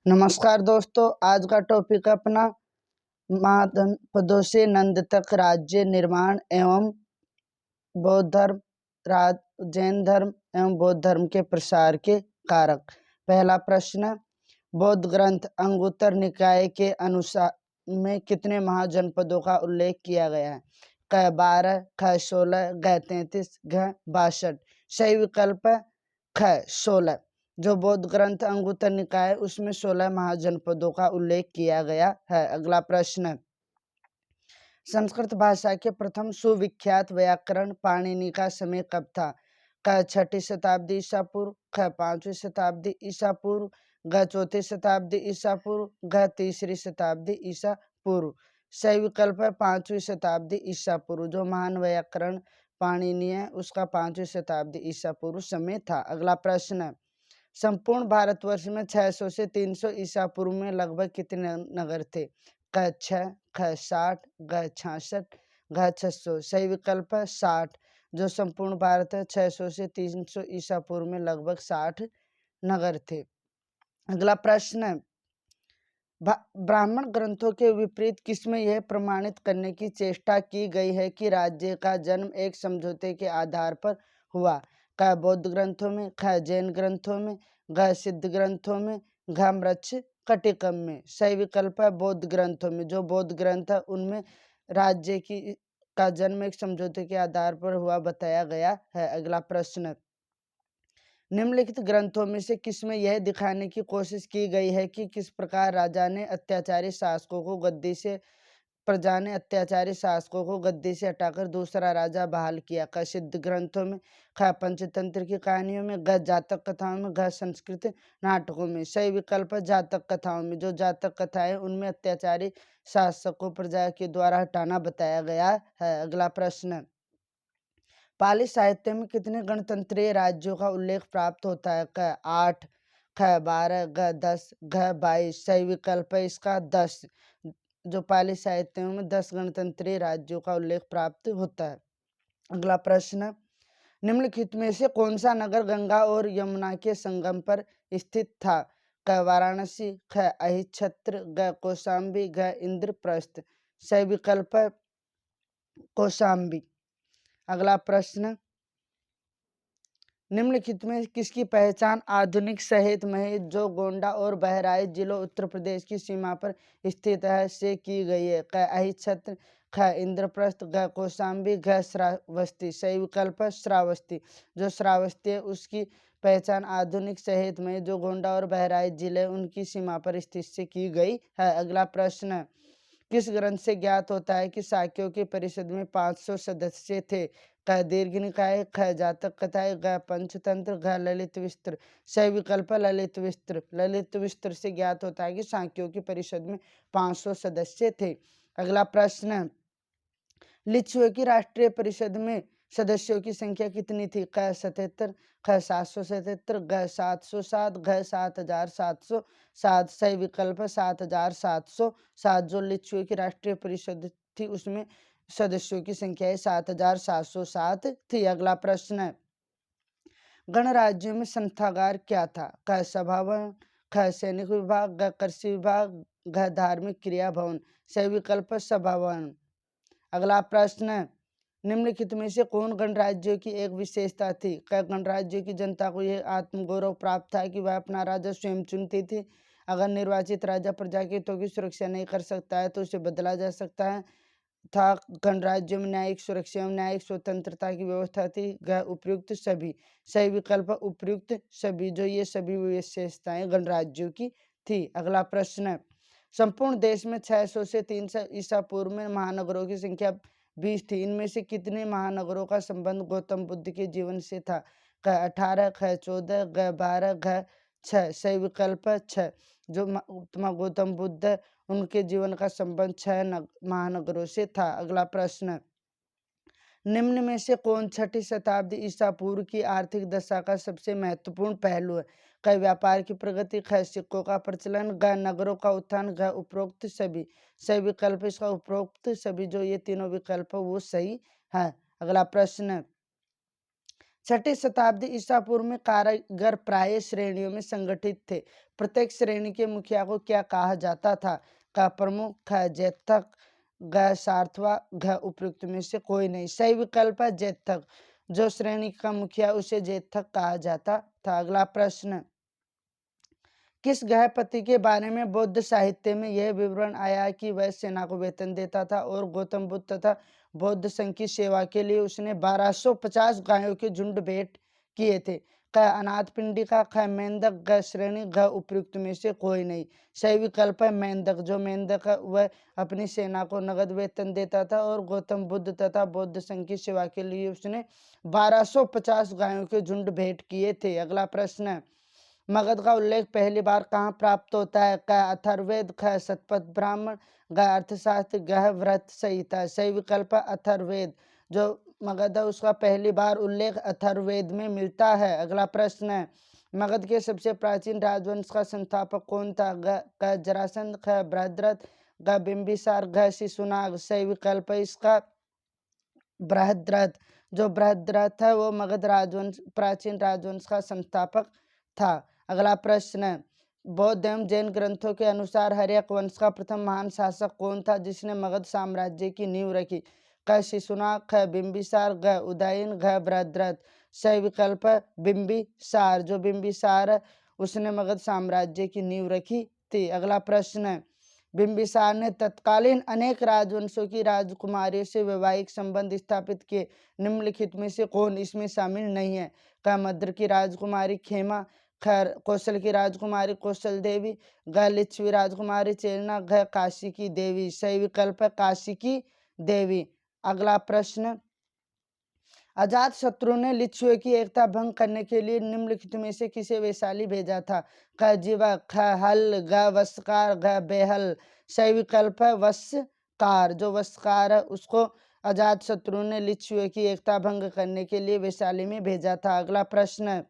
नमस्कार दोस्तों, आज का टॉपिक है अपना महाजनपदों से नंद तक राज्य निर्माण एवं बौद्ध धर्म, राज जैन धर्म एवं बौद्ध धर्म के प्रसार के कारक। पहला प्रश्न, बौद्ध ग्रंथ अंगुत्तर निकाय के अनुसार में कितने महाजनपदों का उल्लेख किया गया है? क 12, ख 16, ग 33, घ 62। सही विकल्प है ख 16। जो बौद्ध ग्रंथ अंगुत्तर निकाय है उसमें 16 महाजनपदों का उल्लेख किया गया है। अगला प्रश्न, संस्कृत भाषा के प्रथम सुविख्यात व्याकरण पाणिनि का समय कब था? क 6ठी शताब्दी ईसा पूर्व, ख 5वीं शताब्दी ईसा पूर्व, घ 4ठी शताब्दी ईसा पूर्व, घ 3री शताब्दी ईसा पूर्व। सही विकल्प है 5वीं शताब्दी ईसा पूर्व। जो महान व्याकरण पाणिनि है उसका 5वीं शताब्दी ईसा पूर्व समय था। अगला प्रश्न, संपूर्ण भारतवर्ष में 600 से 300 ईसा पूर्व में लगभग कितने नगर थे? क 6, ख 60, घ 66, घ 600। सही विकल्प है 60। जो संपूर्ण भारत है 600 से 300 ईसा पूर्व में लगभग 60 नगर थे। अगला प्रश्न, ब्राह्मण ग्रंथों के विपरीत किसमें यह प्रमाणित करने की चेष्टा की गई है कि राज्य का जन्म एक समझौते के आधार पर हुआ? क बौद्ध ग्रंथों में, ख जैन ग्रंथों में, घ सिद्ध ग्रंथों में, घ मृच्छ कटिकम में। सही विकल्प है बौद्ध ग्रंथों में। जो बौद्ध ग्रंथ है उनमें राज्य का जन्म एक समझौते के आधार पर हुआ बताया गया है। अगला प्रश्न, निम्नलिखित ग्रंथों में से किसमें यह दिखाने की कोशिश की गई है कि किस प्रकार राजा ने अत्याचारी शासकों को गद्दी से प्रजा ने अत्याचारी शासकों को गद्दी से हटाकर दूसरा राजा बहाल किया? क सिद्ध ग्रंथों में, ख पंचतंत्र की कहानियों में, घ जातक कथाओं में, घ संस्कृत नाटकों में। सही विकल्प है जातक कथाओं में। जो जातक कथाएं उनमें अत्याचारी शासकों प्रजा के द्वारा हटाना बताया गया है। अगला प्रश्न, पाली साहित्य में कितने गणतंत्रीय राज्यों का उल्लेख प्राप्त होता है? क 8, ख 12, घ 10, घ 22। सही विकल्प है इसका 10। जो पाली साहित्य में 10 गणतंत्रीय राज्यों का उल्लेख प्राप्त होता है। अगला प्रश्न, निम्नलिखित में से कौन सा नगर गंगा और यमुना के संगम पर स्थित था? क वाराणसी, ख अहिच्छत्र, ग कौशाम्बी, घ इंद्रप्रस्थ। सही विकल्प है कौशाम्बी। अगला प्रश्न, निम्नलिखित में किसकी पहचान आधुनिक सहित में जो गोंडा और बहराइच जिलों उत्तर प्रदेश की सीमा पर स्थित है से की गई है? क अहिच्छत्र, ख इंद्रप्रस्थ, घ कौशाम्बी, घ श्रावस्ती। सही विकल्प है श्रावस्ती। जो श्रावस्ती है उसकी पहचान आधुनिक सहित में जो गोंडा और बहराइच जिले उनकी सीमा पर स्थित से की गई है। अगला प्रश्न, किस ग्रंथ से ज्ञात होता है कि शाक्यों की परिषद में 500 सदस्य थे? क दीर्घ निकाय, ख जातक कथाएं, घ पंचतंत्र, घ ललित विस्त्र। सही विकल्प है ललित विस्त्र। ललित विस्त्र से ज्ञात होता है कि शाक्यों की परिषद में 500 सदस्य थे। अगला प्रश्न, लिच्छुओं की राष्ट्रीय परिषद में सदस्यों की संख्या कितनी थी? क 77, ख 777, घ 707, घ 7707। सही विकल्प 7707। जो लिच्छुओं की राष्ट्रीय परिषद थी उसमें सदस्यों की संख्या 7707 थी। अगला प्रश्न, गणराज्यों में संस्थागार क्या था? क सभाभवन, ख सैनिक विभाग, घ कृषि विभाग, घ धार्मिक क्रिया भवन। सही विकल्प सभाभवन। अगला प्रश्न, निम्नलिखित में से कौन गणराज्यों की एक विशेषता थी? क गणराज्यों की जनता को यह आत्मगौरव प्राप्त था कि वह अपना राजा स्वयं चुनती थी। अगर निर्वाचित राजा प्रजा के हितों की सुरक्षा नहीं कर सकता है तो उसे बदला जा सकता है। था गणराज्यों में न्यायिक सुरक्षा एवं न्यायिक स्वतंत्रता की व्यवस्था थी। घ उपयुक्त सभी। सही विकल्प उपयुक्त सभी। जो ये सभी विशेषताएं गणराज्यों की थी। अगला प्रश्न, संपूर्ण देश में 600 से 300 ईसा पूर्व में महानगरों की संख्या 20 थी। इनमें से कितने महानगरों का संबंध गौतम बुद्ध के जीवन से था? क 18, ख 14, घ 12, घ 6। सही विकल्प 6। जो महात्मा गौतम बुद्ध है उनके जीवन का संबंध 6 महानगरों से था। अगला प्रश्न, निम्न में से कौन 6ठी शताब्दी ईसा पूर्व की आर्थिक दशा का सबसे महत्वपूर्ण पहलू है? क व्यापार की प्रगति, ख सिक्कों का प्रचलन, घ नगरों का उत्थान, घ उपरोक्त सभी। सही विकल्प इसका उपरोक्त सभी। जो ये तीनों विकल्प वो सही है। अगला प्रश्न, छठी शताब्दी ईसा पूर्व में कारीगर प्राय श्रेणियों में संगठित थे। प्रत्येक श्रेणी के मुखिया को क्या कहा जाता था? का प्रमुख, ख जैतक, ग सार्थवा, घ उपयुक्त में से कोई नहीं। सही विकल्प है जैतक। जो श्रेणी का मुखिया उसे जैतक कहा जाता था। अगला प्रश्न, किस गृहपति के बारे में बौद्ध साहित्य में यह विवरण आया कि वह सेना को वेतन देता था और गौतम बुद्ध तथा बौद्ध संघ की सेवा के लिए उसने 1250 गायों के झुंड भेंट किए थे? क अनाथ पिंडिका, ख मेंढक, ग श्रेणी, घ उपयुक्त में से कोई नहीं। सही विकल्प है मेंढक। जो मेंढक है वह अपनी सेना को नगद वेतन देता था और गौतम बुद्ध तथा बौद्ध संघ की सेवा के लिए उसने 1250 गायों के झुंड भेंट किए थे। अगला प्रश्न है, मगध का उल्लेख पहली बार कहाँ प्राप्त होता है? क अथर्ववेद, ख शतपथ ब्राह्मण, ग अर्थशास्त्र, गह व्रत संहिता। सही विकल्प अथर्ववेद। जो मगध है उसका पहली बार उल्लेख अथर्ववेद में मिलता है। अगला प्रश्न है, मगध के सबसे प्राचीन राजवंश का संस्थापक कौन था? क जरासंध, ख बृहद्रथ, ग बिंबिसार, घ शिशुनाग। सही विकल्प है इसका बृहद्रथ। जो बृहद्रथ है वो मगध राजवंश प्राचीन राजवंश का संस्थापक था। अगला प्रश्न है, बौद्ध एवं जैन ग्रंथों के अनुसार हर्यक वंश का प्रथम महान शासक कौन था जिसने मगध साम्राज्य की नींव रखी? क शिशुनाग, ख बिंबिसार, घ उदयन, घ बृहद्रथ। सही विकल्प है बिंबिसार। जो बिंबिसार है उसने मगध साम्राज्य की नींव रखी थी। अगला प्रश्न है, बिंबिसार ने तत्कालीन अनेक राजवंशों की राजकुमारियों से वैवाहिक संबंध स्थापित किए। निम्नलिखित में से कौन इसमें शामिल नहीं है? क मद्र की राजकुमारी खेमा, खैर कौशल की राजकुमारी कौशल देवी, ग लिच्छवी राजकुमारी चेलना, घ काशी की देवी। सही विकल्प है काशी की देवी। अगला प्रश्न, अजात शत्रु ने लिच्छवियों की एकता भंग करने के लिए निम्नलिखित में से किसे वैशाली भेजा था? ख जीवा, ख हल, ग वस्कार, घ बेहल। सही विकल्प है वस्कार। जो वस्कार है उसको अजात शत्रु ने लिच्छवियों की एकता भंग करने के लिए वैशाली में भेजा था। अगला प्रश्न है,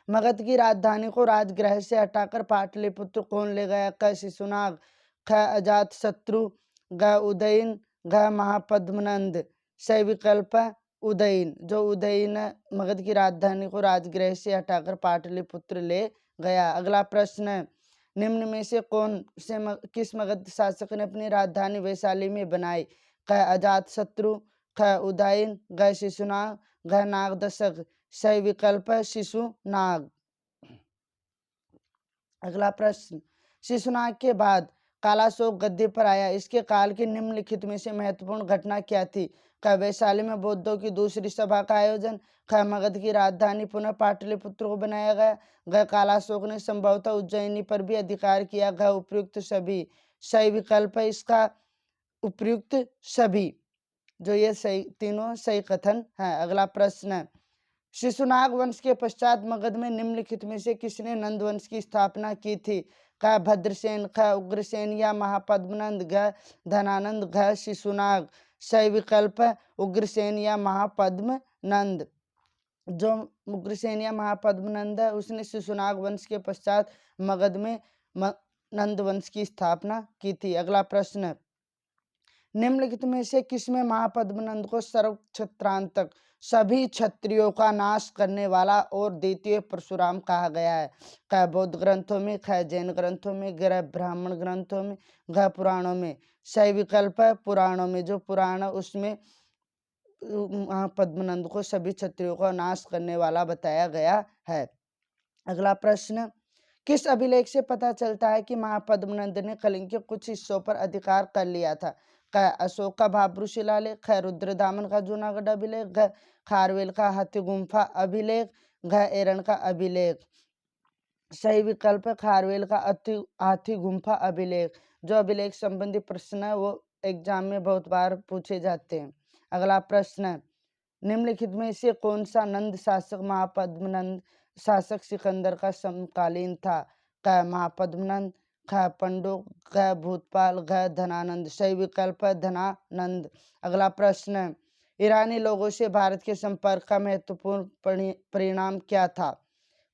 मगध की राजधानी को राजगृह से हटाकर पाटलिपुत्र कौन ले गया? क शिशुनाग, ख अजात शत्रु, ग उदयन, घ महापद्मनंद। सही विकल्प है उदयन। जो उदयन मगध की राजधानी को राजगृह से हटाकर पाटलिपुत्र ले गया। अगला प्रश्न है, निम्न में से कौन से किस मगध शासक ने अपनी राजधानी वैशाली में बनाई? क अजात शत्रु, ख उदयन, ग शिशुनाग, घ नागदशक। सही विकल्प है शिशुनाग। अगला प्रश्न, शिशुनाग के बाद कालाशोक गद्दी पर आया, इसके काल की निम्नलिखित में से महत्वपूर्ण घटना क्या थी? क वैशाली में बौद्धों की दूसरी सभा का आयोजन, ख मगध की राजधानी पुनः पाटलिपुत्र को बनाया गया, घ कालाशोक ने संभवतः उज्जैनी पर भी अधिकार किया, घ उपयुक्त सभी। सही विकल्प है इसका उपयुक्त सभी। जो ये सही तीनों सही कथन है। अगला प्रश्न है, शिशुनाग वंश के पश्चात मगध में निम्नलिखित में से किसने नंद वंश की स्थापना की थी? क भद्रसेन, ख उग्रसेन या महापद्मनंद, घ धनानंद, घ शिशुनाग। सही विकल्प है उग्रसेन या महापद्मनंद। जो उग्रसेन या महापद्मनंद है उसने शिशुनाग वंश के पश्चात मगध में नंद वंश की स्थापना की थी। अगला प्रश्न, निम्नलिखित में से किसमें महापद्मनंद को सर्व क्षत्रांतक, सभी क्षत्रियों का नाश करने वाला और द्वितीय परशुराम कहा गया है? क बौद्ध ग्रंथों में, ख जैन ग्रंथों में, ग ब्राह्मण ग्रंथों में, घ पुराणों में। सही विकल्प है पुराणों में। जो पुराण है उसमें महापद्मनंद को सभी क्षत्रियों का नाश करने वाला बताया गया है। अगला प्रश्न, किस अभिलेख से पता चलता है कि महापद्मनंद ने कलिंग के कुछ हिस्सों पर अधिकार कर लिया था? क अशोक का भाब्रू शिलालेख, ख रुद्रदामन का जूनागढ़ अभिलेख, घ खारवेल का हाथी गुम्फा अभिलेख, घ एरन का अभिलेख। सही विकल्प है खारवेल का हाथी गुम्फा अभिलेख। जो अभिलेख संबंधी प्रश्न है वो एग्जाम में बहुत बार पूछे जाते हैं। अगला प्रश्न है, निम्नलिखित में से कौन सा नंद शासक महापद्मनंद शासक सिकंदर का समकालीन था? क महापद्मनंद, ख पंडु, ख भूतपाल, घ धनानंद। सही विकल्प है धनानंद। अगला प्रश्न है, ईरानी लोगों से भारत के संपर्क का महत्वपूर्ण परिणाम क्या था?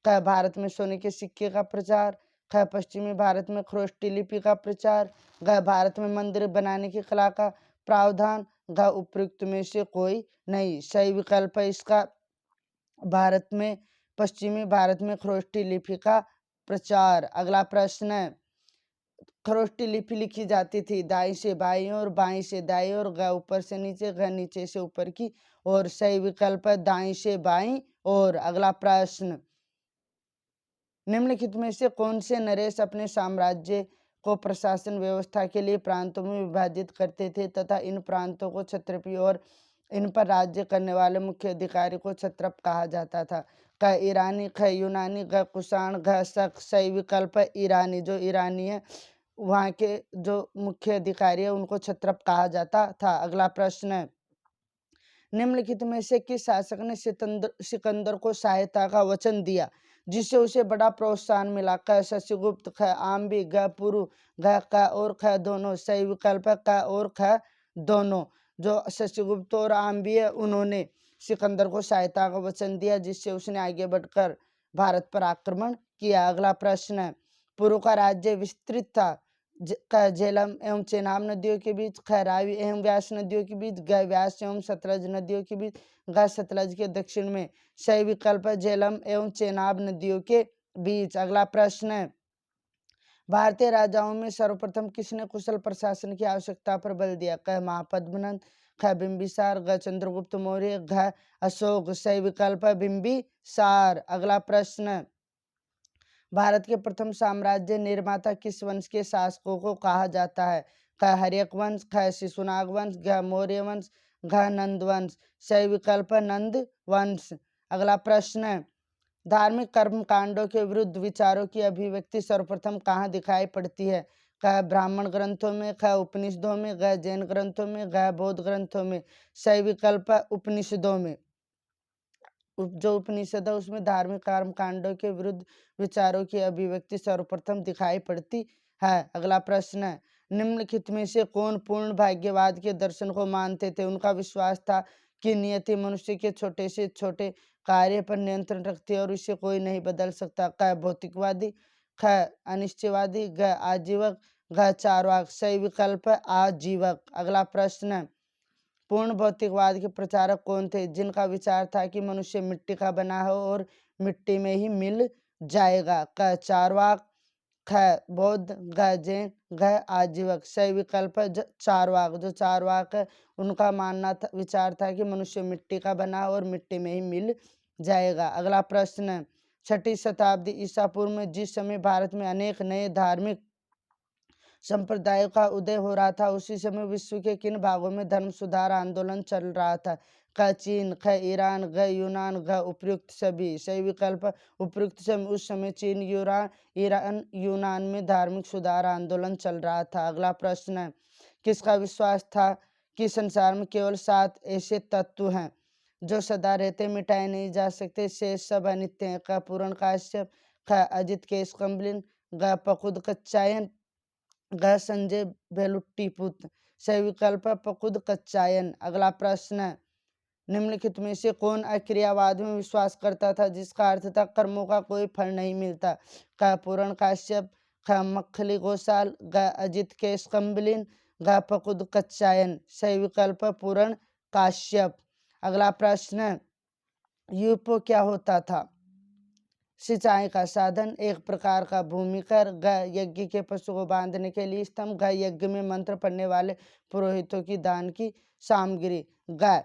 क भारत में सोने के सिक्के का प्रचार, ख पश्चिमी भारत में खरोष्टी लिपि का प्रचार, घ भारत में मंदिर बनाने की कला का प्रावधान, घ उपयुक्त में से कोई नहीं। सही विकल्प है इसका भारत में पश्चिमी भारत में खरोष्ठी लिपि का प्रचार। अगला प्रश्न है, खरोष्ठी लिपि लिखी जाती थी दाई से बाई और बाई से दाई और ग ऊपर से नीचे ग नीचे से ऊपर की और सही विकल्प है दाई से बाई और। अगला प्रश्न, निम्नलिखित में से कौन से नरेश अपने साम्राज्य को प्रशासन व्यवस्था के लिए प्रांतों में विभाजित करते थे तथा इन प्रांतों को क्षत्रपी और इन पर राज्य करने वाले मुख्य अधिकारी को क्षत्रप कहा जाता था। क ईरानी, ख यूनानी, घ कुषाण, घ शक। सही विकल्प है ईरानी। जो ईरानी है वहाँ के जो मुख्य अधिकारी है उनको क्षत्रप कहा जाता था। अगला प्रश्न है, निम्नलिखित में से किस शासक ने सिकंदर को सहायता का वचन दिया जिससे उसे बड़ा प्रोत्साहन मिला? क शशिगुप्त, ख आम्बी, घ पुरु, घ क और ख दोनों। सही विकल्प है क और ख दोनों। जो शशिगुप्त और आम्बी है उन्होंने सिकंदर को सहायता का वचन दिया जिससे उसने आगे बढ़कर भारत पर आक्रमण किया। अगला प्रश्न है, पुरु का राज्य विस्तृत था क झेलम एवं चेनाब नदियों के बीच, ख रावी एवं व्यास नदियों के बीच, ग व्यास एवं सतलज नदियों के बीच, ग सतलज के दक्षिण में। सही विकल्प है झेलम एवं चेनाब नदियों के बीच। अगला प्रश्न है, भारतीय राजाओं में सर्वप्रथम किसने कुशल प्रशासन की आवश्यकता पर बल दिया? क महापद्मनंद, ख बिंबिसार, ग चंद्रगुप्त मौर्य, घ अशोक। सही विकल्प है बिंबिसार। अगला प्रश्न, भारत के प्रथम साम्राज्य निर्माता किस वंश के शासकों को कहा जाता है? ख हर्यक वंश, ख शिशुनाग वंश, घ मौर्य वंश, घ नंद वंश। सही विकल्प नंद वंश। अगला प्रश्न है, धार्मिक कर्म कांडों के विरुद्ध विचारों की अभिव्यक्ति सर्वप्रथम कहाँ दिखाई पड़ती है? क ब्राह्मण ग्रंथों में, ख उपनिषदों में, घ जैन ग्रंथों में, घ बौद्ध ग्रंथों में। सही विकल्प उपनिषदों में। जो उपनिषद है उसमें धार्मिक कर्म कांडों के विरुद्ध विचारों की अभिव्यक्ति सर्वप्रथम दिखाई पड़ती है। अगला प्रश्न है, निम्नलिखित में से कौन पूर्ण भाग्यवाद के दर्शन को मानते थे? उनका विश्वास था कि नियति मनुष्य के छोटे से छोटे कार्य पर नियंत्रण रखती है और इसे कोई नहीं बदल सकता। क भौतिकवादी, ख अनिश्चयवादी, घ आजीवक, घ चारवाक। सही विकल्प आजीवक। अगला प्रश्न है, पूर्ण भौतिकवाद के प्रचारक कौन थे जिनका विचार था कि मनुष्य मिट्टी का बना हो और मिट्टी में ही मिल जाएगा? क चारवाक, ख बौद्ध, घ जैन, घ आजीवक। सही विकल्प चारवाक। जो चारवाक है उनका मानना था, विचार था कि मनुष्य मिट्टी का बना हो और मिट्टी में ही मिल जाएगा। अगला प्रश्न है, 6ठी शताब्दी ईसा पूर्व में जिस समय भारत में अनेक नए धार्मिक संप्रदायों का उदय हो रहा था उसी समय विश्व के किन भागों में धर्म सुधार आंदोलन चल रहा था? क चीन, ख ईरान, घ यूनान, घ उपयुक्त सभी। सही विकल्प उपयुक्त सभी। उस समय चीन, ईरान यूनान में धार्मिक सुधार आंदोलन चल रहा था। अगला प्रश्न है, किसका विश्वास था कि संसार में केवल 7 ऐसे तत्व हैं जो सदा रहते मिटाए नहीं जा सकते, शेष सब अनित्य हैं? क पूरण काश्यप, ख अजित केश कम्बलिन, घ पकुद कच्चायन, घ संजय भेलुट्टीपुत्र। सही विकल्प पकुद कच्चायन। अगला प्रश्न है, निम्नलिखित में से कौन अक्रियावाद में विश्वास करता था जिसका अर्थ था कर्मों का कोई फल नहीं मिलता? क पूरण काश्यप, ख मक्खली घोषाल, घ अजित केश कम्बलिन, घ पकुद कच्चायन। सही विकल्प पूरण काश्यप। अगला प्रश्न है, यूपो क्या होता था? सिंचाई का साधन, एक प्रकार का भूमिकर, ग यज्ञ के पशु को बांधने के लिए स्तंभ, ग यज्ञ में मंत्र पढ़ने वाले पुरोहितों की दान की सामग्री। ग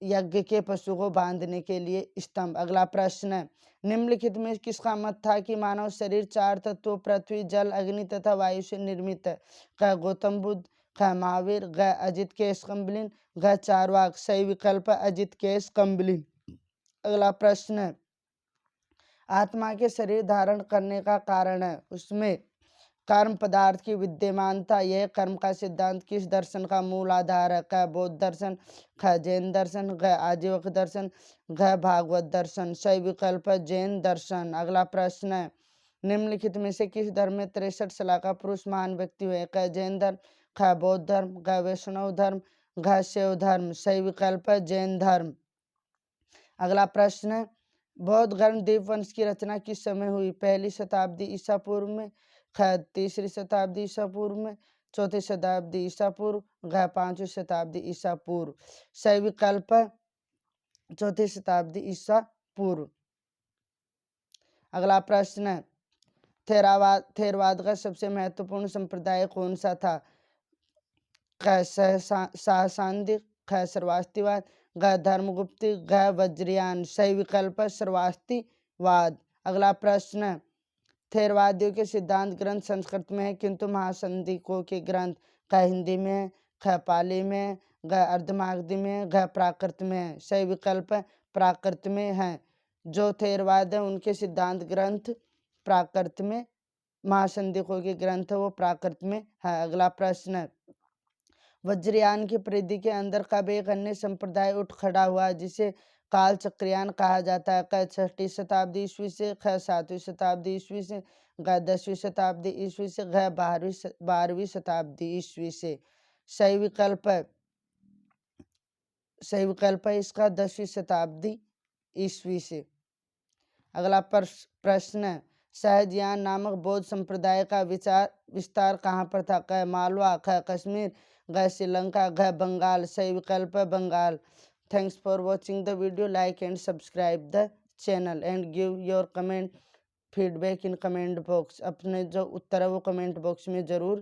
यज्ञ के पशु को बांधने के लिए स्तंभ। अगला प्रश्न है, निम्नलिखित में किसका मत था कि मानव शरीर 4 तत्वों पृथ्वी, जल, अग्नि तथा वायु से निर्मित है? क गौतम बुद्ध, ख महावीर, ग अजित केश कम्बलिन, घ चारवाक। सही विकल्प अजित केश कम्बलिन। अगला प्रश्न है, आत्मा के शरीर धारण करने का कारण है उसमें कर्म पदार्थ की विद्यमानता। यह कर्म का सिद्धांत किस दर्शन का मूल आधार है? क बौद्ध दर्शन, ख जैन दर्शन, घ आजीवक दर्शन, घ भागवत दर्शन। सही विकल्प जैन दर्शन। अगला प्रश्न है, निम्नलिखित में से किस धर्म में 63 साल का पुरुष महान व्यक्ति हुए? क जैन धर्म, ख बौद्ध धर्म, घ वैष्णव धर्म, घ शैव धर्म। सही विकल्प जैन धर्म। अगला प्रश्न है, बौद्ध धर्म दीपवंश की रचना किस समय हुई? 1ली शताब्दी ईसा पूर्व में, ख 3री शताब्दी ईसा पूर्व में, 4ठी शताब्दी ईसा पूर्व, घ 5वीं शताब्दी ईसा पूर्व। सही विकल्प चौथी शताब्दी ईसा पूर्व। अगला प्रश्न है, थेरवाद का सबसे महत्वपूर्ण संप्रदाय कौन सा था? ख सहसांदिक, ख सर्वास्तिवाद, ग धर्मगुप्त, ग वज्रयान। सही विकल्प है सर्वास्तिवाद। अगला प्रश्न है, थेरवादियों के सिद्धांत ग्रंथ संस्कृत में है किंतु महासंधिकों के ग्रंथ ख हिंदी में है, ख पाली में, ग अर्धमागधी में, घ प्राकृत में है। सही विकल्प है प्राकृत में है। जो थेरवाद है उनके सिद्धांत ग्रंथ प्राकृत में, महासंधिकों के ग्रंथ वो प्राकृत में है। अगला प्रश्न है, वज्रयान की परिधि के अंदर कब एक अन्य संप्रदाय उठ खड़ा हुआ जिसे काल चक्रयान कहा जाता है? क छठी शताब्दी ईस्वी से, ख सातवीं शताब्दी ईस्वी से, ग 10वीं शताब्दी ईस्वी से, घ 12वीं शताब्दी ईस्वी से। सही विकल्प है इसका 10वीं शताब्दी ईस्वी से। अगला प्रश्न है, सहजयान नामक बौद्ध संप्रदाय का विस्तार कहाँ पर था? क मालवा, ख कश्मीर, ग श्रीलंका, घ बंगाल। सही विकल्प है Bengal. Thanks for watching the video, like and subscribe the channel and give your comment feedback in comment box. अपने जो उत्तर है वो कमेंट बॉक्स में ज़रूर